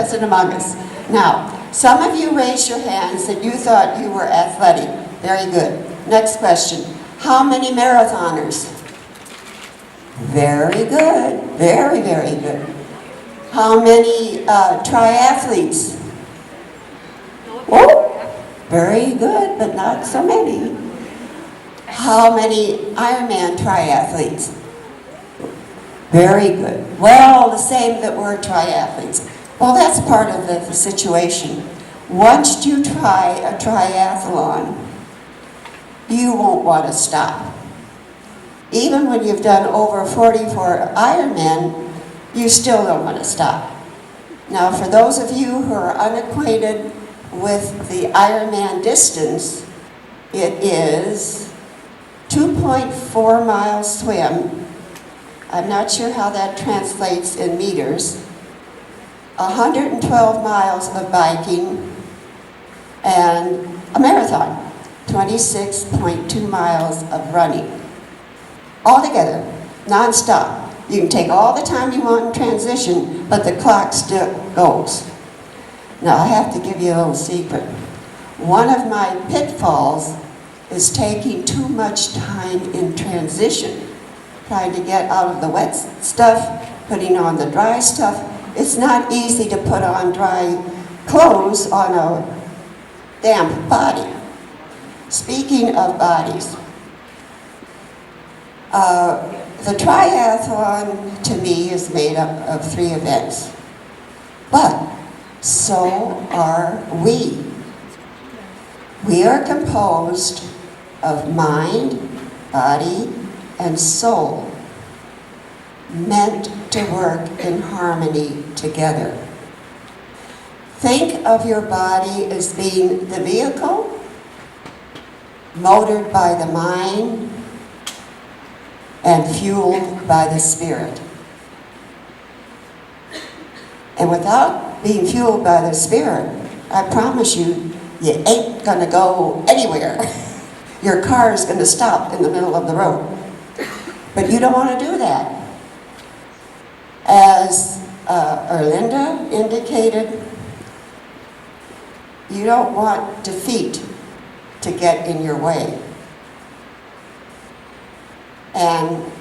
present among us. Now, some of you raised your hands that you thought you were athletic. Very good. Next question. How many marathoners? Very good. Very, very good. How many triathletes? Oh, very good, but not so many. How many Ironman triathletes? Very good. Well, the same that were triathletes. Well, that's part of the situation. Once you try a triathlon, you won't want to stop. Even when you've done over 44 Ironman, you still don't want to stop. Now, for those of you who are unacquainted with the Ironman distance, it is 2.4 miles swim. I'm not sure how that translates in meters. 112 miles of biking, and a marathon, 26.2 miles of running. All together, non-stop. You can take all the time you want in transition, but the clock still goes. Now, I have to give you a little secret. One of my pitfalls is taking too much time in transition, trying to get out of the wet stuff, putting on the dry stuff. It's not easy to put on dry clothes on a damp body. Speaking of bodies, the triathlon to me is made up of 3 events, but so are we. We are composed of mind, body, and soul, meant to work in harmony together. Think of your body as being the vehicle, motored by the mind, and fueled by the spirit. And without being fueled by the spirit, I promise you, you ain't gonna go anywhere. Your car is gonna stop in the middle of the road. But you don't want to do that. As Erlinda indicated, you don't want defeat to get in your way. And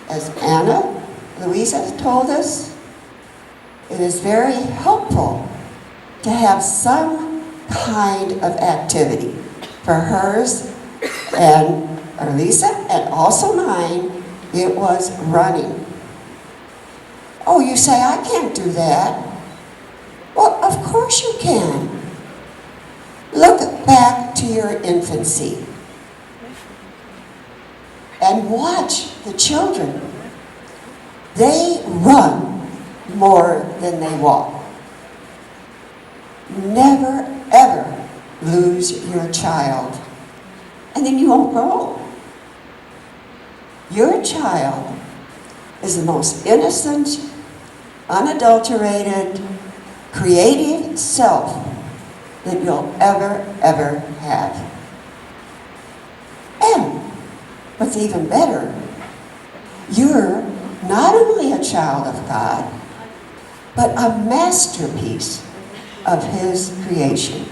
as Anna Louisa told us, it is very helpful to have some kind of activity. For hers and Erlisa, and also mine, it was running. Oh, you say, I can't do that. Well, of course you can. Look back to your infancy and watch the children. They run more than they walk. Never, ever lose your child, and then you won't grow. Your child is the most innocent, unadulterated, creative self that you'll ever, ever have. And what's even better, you're not only a child of God, but a masterpiece of His creation.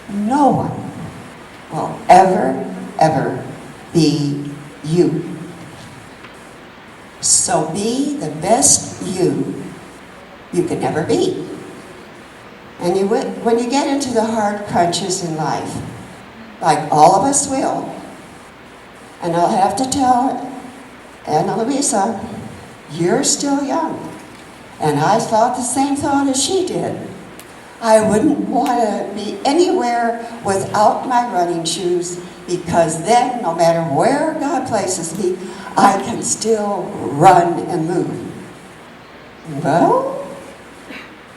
No one will ever, ever be you. So be the best you can never be. And when you get into the hard crunches in life, like all of us will, and I'll have to tell Anna Luisa, you're still young. And I thought the same thought as she did. I wouldn't want to be anywhere without my running shoes, because then, no matter where God places me, I can still run and move. Well,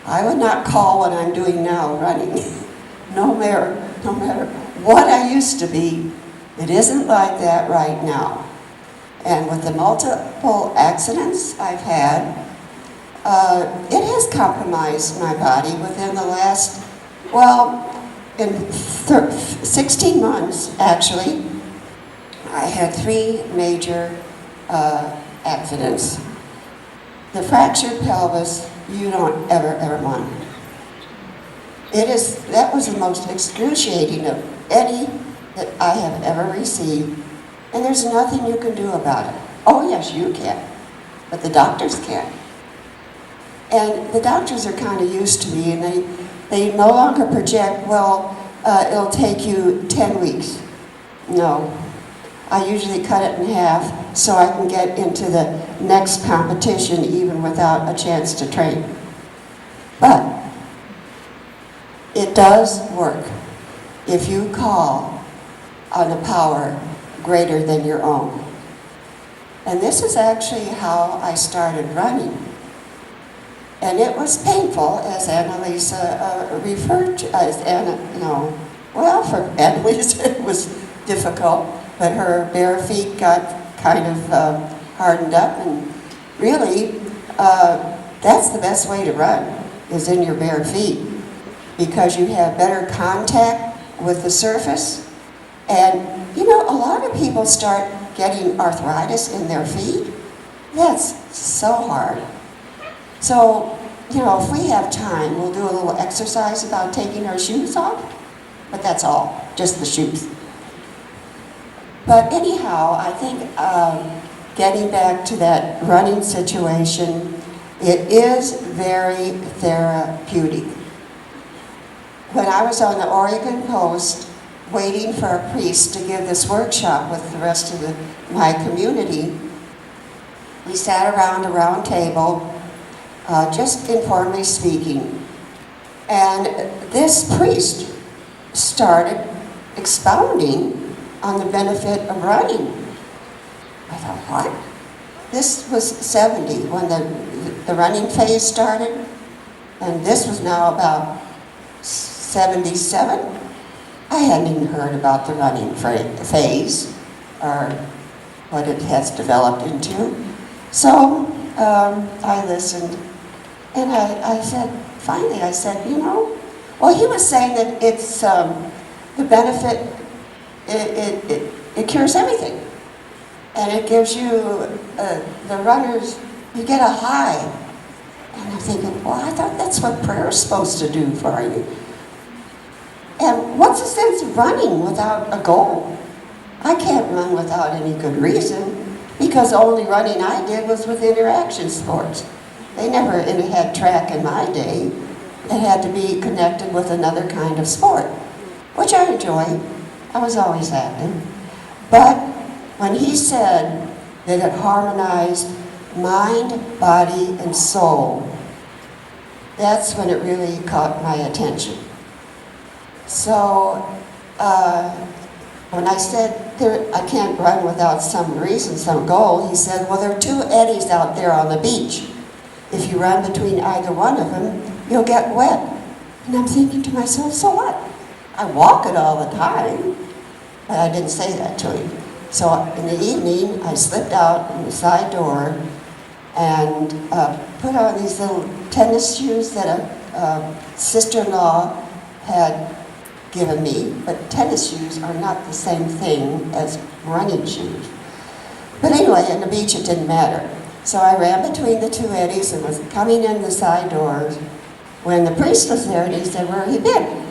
I would not call what I'm doing now running. No matter what I used to be, it isn't like that right now. And with the multiple accidents I've had, it has compromised my body within the last, in 16 months, actually. I had 3 major accidents. The fractured pelvis, you don't ever want it. That was the most excruciating of any that I have ever received, and there's nothing you can do about it. Oh yes, you can, but the doctors can't. And the doctors are kind of used to me, and they no longer project, well, it'll take you 10 weeks. No. I usually cut it in half so I can get into the next competition even without a chance to train. But it does work if you call on a power greater than your own. And this is actually how I started running. And it was painful, as Annalisa referred to, for Annalisa it was difficult, but her bare feet got kind of hardened up, and really, that's the best way to run, is in your bare feet, because you have better contact with the surface. And a lot of people start getting arthritis in their feet. That's so hard. So, if we have time, we'll do a little exercise about taking our shoes off, but that's all, just the shoes. But anyhow, I think getting back to that running situation, it is very therapeutic. When I was on the Oregon Coast, waiting for a priest to give this workshop with the rest of my community, we sat around a round table, just informally speaking. And this priest started expounding on the benefit of running. I thought, what? This was 70 when the running phase started, and this was now about 77. I hadn't even heard about the running phase, or what it has developed into. So I listened, and I said, finally, I said, well, he was saying that it's the benefit, it cures everything. And it gives you, the runners, you get a high. And I'm thinking, well, I thought that's what prayer is supposed to do for you. And what's the sense of running without a goal? I can't run without any good reason, because the only running I did was with interaction sports. They never had track in my day. It had to be connected with another kind of sport, which I enjoyed. I was always active. But when he said that it harmonized mind, body, and soul, that's when it really caught my attention. So when I said I can't run without some reason, some goal, he said, well, there are two eddies out there on the beach. If you run between either one of them, you'll get wet. And I'm thinking to myself, so what? I walk it all the time. But I didn't say that to him. So in the evening, I slipped out in the side door and put on these little tennis shoes that a sister-in-law had given me. But tennis shoes are not the same thing as running shoes. But anyway, on the beach, it didn't matter. So I ran between the two eddies and was coming in the side doors when the priest was there, and he said, where have you been?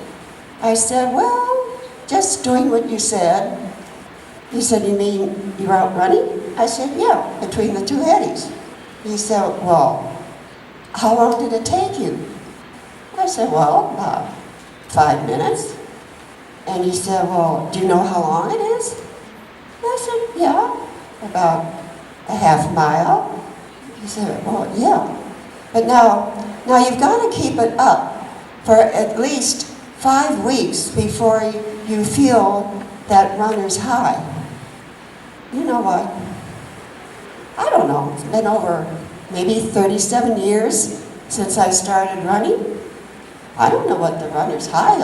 I said, well, just doing what you said. He said, you mean you were out running? I said, yeah, between the two eddies. He said, well, how long did it take you? I said, well, about 5 minutes. And he said, well, do you know how long it is? I said, yeah, about a half mile. He said, well, yeah. But now you've got to keep it up for at least 5 weeks before you feel that runner's high. You know what? I don't know. It's been over maybe 37 years since I started running. I don't know what the runner's high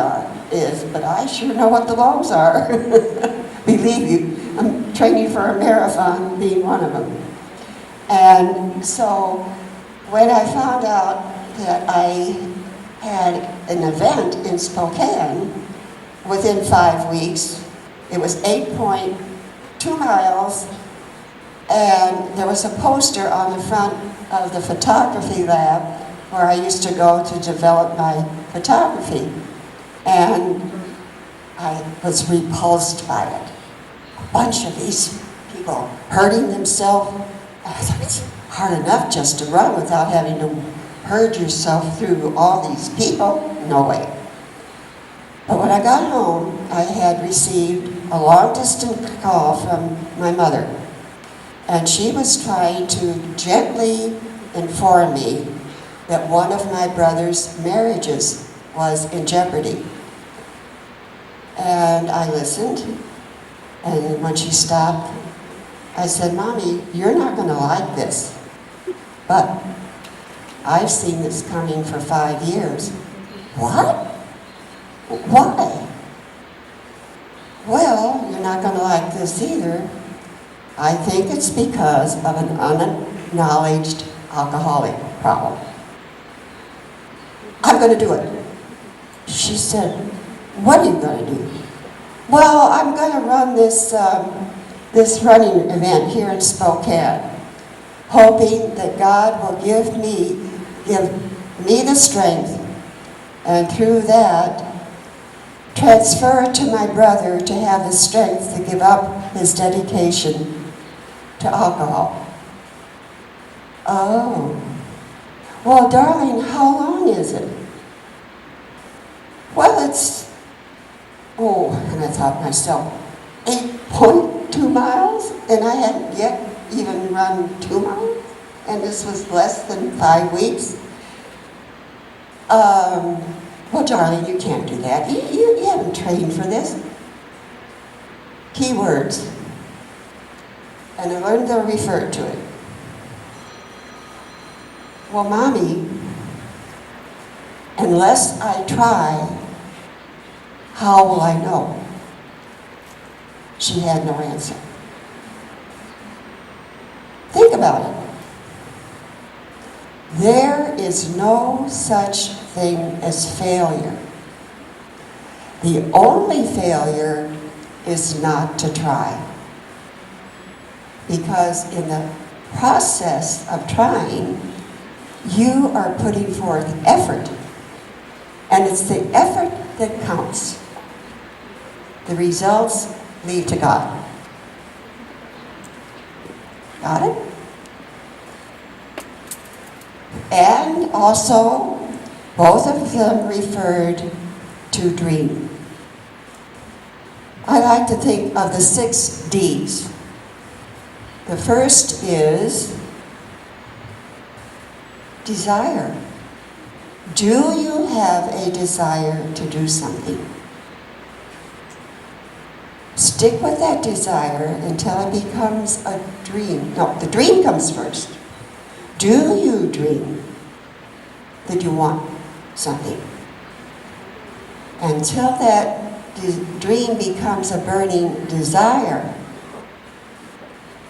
is, but I sure know what the lows are. Believe you, I'm training for a marathon, being one of them. And so when I found out that I had an event in Spokane within 5 weeks, it was 8.2 miles, and there was a poster on the front of the photography lab where I used to go to develop my photography. And I was repulsed by it. A bunch of these people hurting themselves. I thought it's hard enough just to run without having to hurt yourself through all these people. No way. But when I got home, I had received a long-distance call from my mother. And she was trying to gently inform me that one of my brother's marriages was in jeopardy. And I listened, and when she stopped, I said, Mommy, you're not going to like this, but I've seen this coming for 5 years. What? Why? Well, you're not going to like this either. I think it's because of an unacknowledged alcoholic problem. I'm going to do it. She said, what are you going to do? Well, I'm going to run this running event here in Spokane, hoping that God will give me the strength, and through that, transfer it to my brother to have the strength to give up his dedication to alcohol. Oh. Well, darling, how long is it? Well, and I thought to myself, 8.2 miles? And I hadn't yet even run 2 miles? And this was less than 5 weeks? Well, darling, you can't do that. You haven't trained for this. Keywords. And I learned to refer to it. Well, Mommy, unless I try, how will I know? She had no answer. Think about it. There is no such thing as failure. The only failure is not to try. Because in the process of trying, you are putting forth effort. And it's the effort that counts. The results leave to God. Got it? And also, both of them referred to dream. I like to think of the 6 Ds. The first is desire. Do you have a desire to do something? Stick with that desire until it becomes a dream. No, the dream comes first. Do you dream that you want something? Until that dream becomes a burning desire.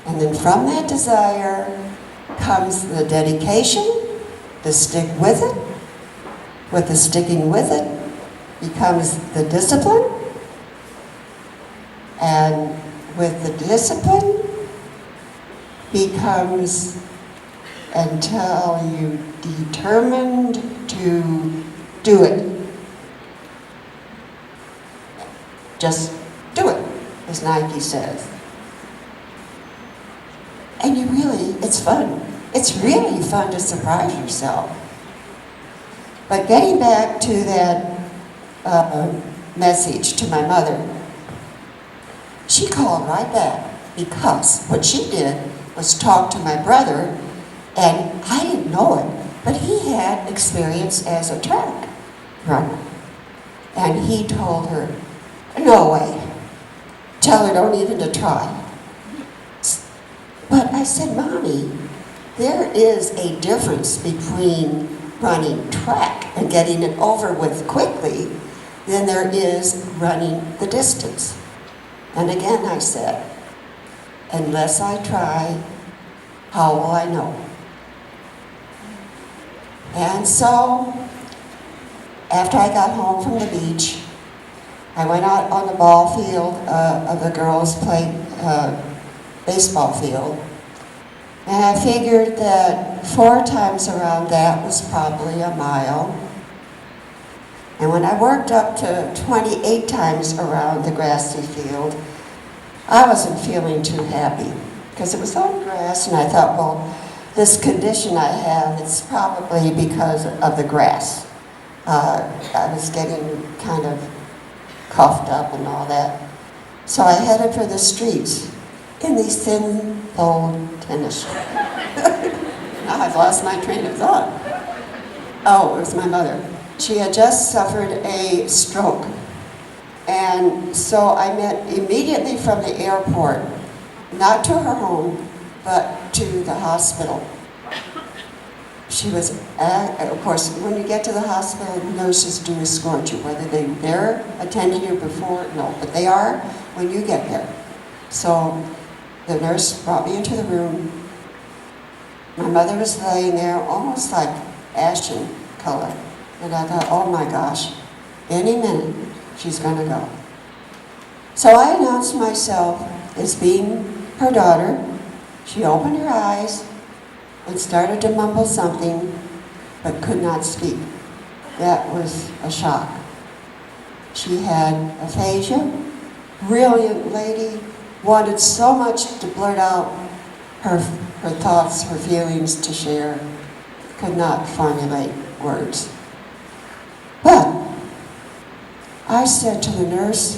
And then from that desire comes the dedication, to stick with it. With the sticking with it becomes the discipline. And with the discipline becomes until you determined to do it. Just do it, as Nike says. And it's fun. It's really fun to surprise yourself. But getting back to that message to my mother, she called right back because what she did was talk to my brother, and I didn't know it, but he had experience as a track runner. And he told her, no way, tell her don't even to try. But I said, Mommy, there is a difference between running track and getting it over with quickly than there is running the distance. And again I said, unless I try, how will I know? And so, after I got home from the beach, I went out on the ball field of the girls' baseball field, And I figured that 4 times around that was probably a mile. And when I worked up to 28 times around the grassy field, I wasn't feeling too happy because it was all grass, and I thought, well, this condition I have, it's probably because of the grass. I was getting kind of coughed up and all that. So I headed for the streets in these thin, old tennis shoes. Now I've lost my train of thought. Oh, it was my mother. She had just suffered a stroke. And so I met immediately from the airport, not to her home, but to the hospital. She was, of course, when you get to the hospital, nurses do escort you, whether they're attending you before, no, but they are when you get there. So the nurse brought me into the room. My mother was laying there almost like ashen color. And I thought, oh my gosh, any minute she's gonna go. So I announced myself as being her daughter. She opened her eyes and started to mumble something, but could not speak. That was a shock. She had aphasia, brilliant lady, wanted so much to blurt out her thoughts, her feelings to share, could not formulate words. But I said to the nurse,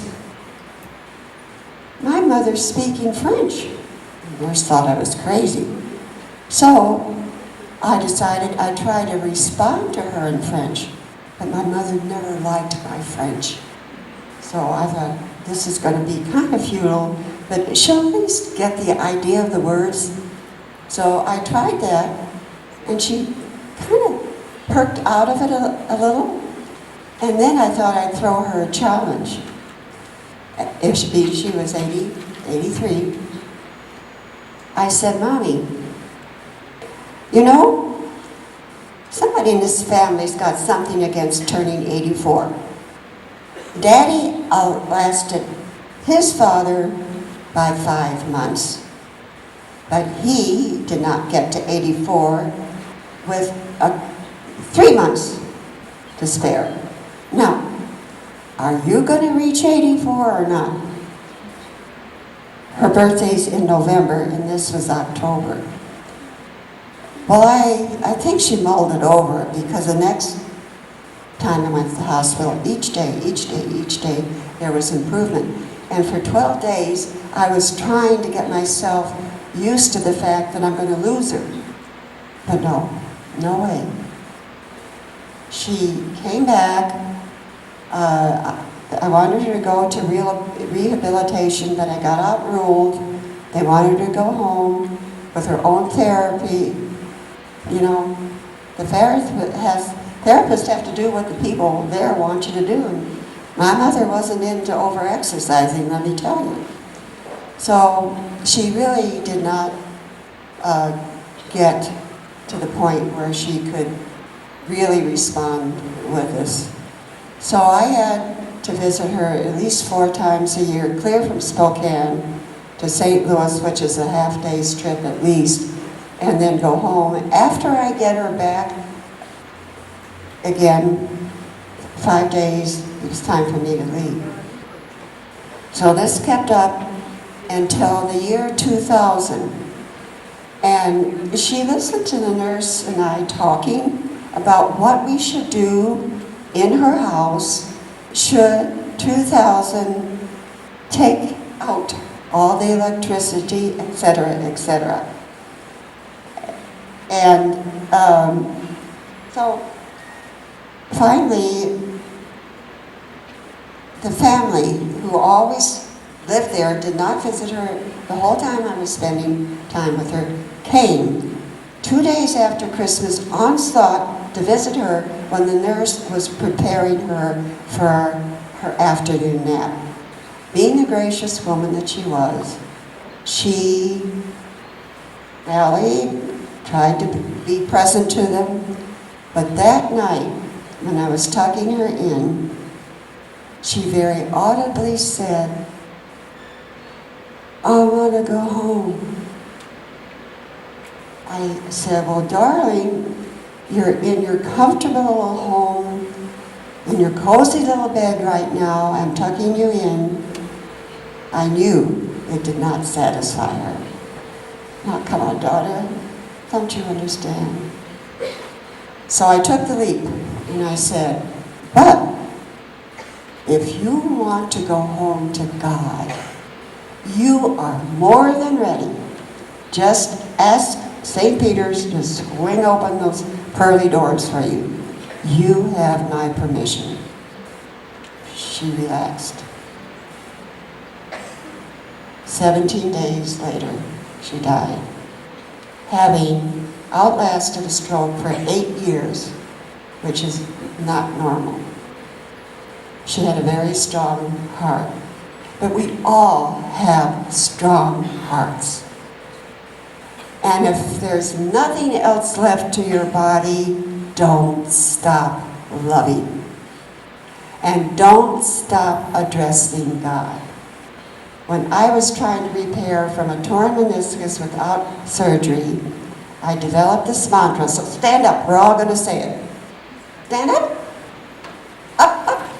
my mother's speaking French. The nurse thought I was crazy. So I decided I'd try to respond to her in French, but my mother never liked my French. So I thought, this is going to be kind of futile, but she'll at least get the idea of the words. So I tried that, and she kind of perked out of it a little. And then I thought I'd throw her a challenge. If she was 83. I said, Mommy, you know, somebody in this family's got something against turning 84. Daddy outlasted his father by 5 months, but he did not get to 84 with 3 months to spare. Now, are you going to reach 84 or not? Her birthday's in November, and this was October. Well, I think she mulled it over, because the next time I went to the hospital, each day, there was improvement. And for 12 days, I was trying to get myself used to the fact that I'm going to lose her. But no way. She came back. I wanted her to go to rehabilitation, but I got outruled. They wanted her to go home with her own therapy. You know, the therapists have to do what the people there want you to do. And my mother wasn't into over-exercising, let me tell you. So she really did not get to the point where she could really respond with us. So I had to visit her at least 4 times a year, clear from Spokane to St. Louis, which is a half-day's trip at least, and then go home. After I get her back, again, 5 days, it was time for me to leave. So this kept up until the year 2000. And she listened to the nurse and I talking about what we should do in her house should 2000 take out all the electricity, etc., etc. And so finally, the family who always lived there, did not visit her the whole time I was spending time with her, came 2 days after Christmas on thought to visit her when the nurse was preparing her for her afternoon nap. Being the gracious woman that she was, she rallied, tried to be present to them, but that night, when I was tucking her in, she very audibly said, "I want to go home." I said, well, darling, you're in your comfortable little home, in your cozy little bed right now. I'm tucking you in. I knew it did not satisfy her. Now, come on, daughter. Don't you understand? So I took the leap, and I said, but if you want to go home to God, you are more than ready. Just ask St. Peter's to swing open those pearly doors for you. You have my permission. She relaxed. 17 days later, she died, having outlasted a stroke for 8 years, which is not normal. She had a very strong heart, but we all have strong hearts. And if there's nothing else left to your body, don't stop loving. And don't stop addressing God. When I was trying to repair from a torn meniscus without surgery, I developed this mantra. So stand up, we're all going to say it. Stand up. Up, up.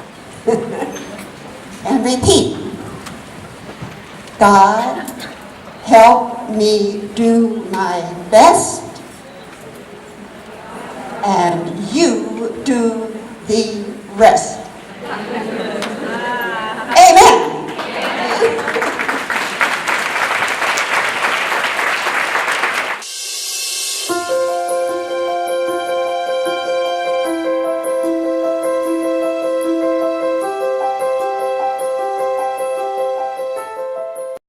And repeat. God, help me do my best, and you do the rest. Amen.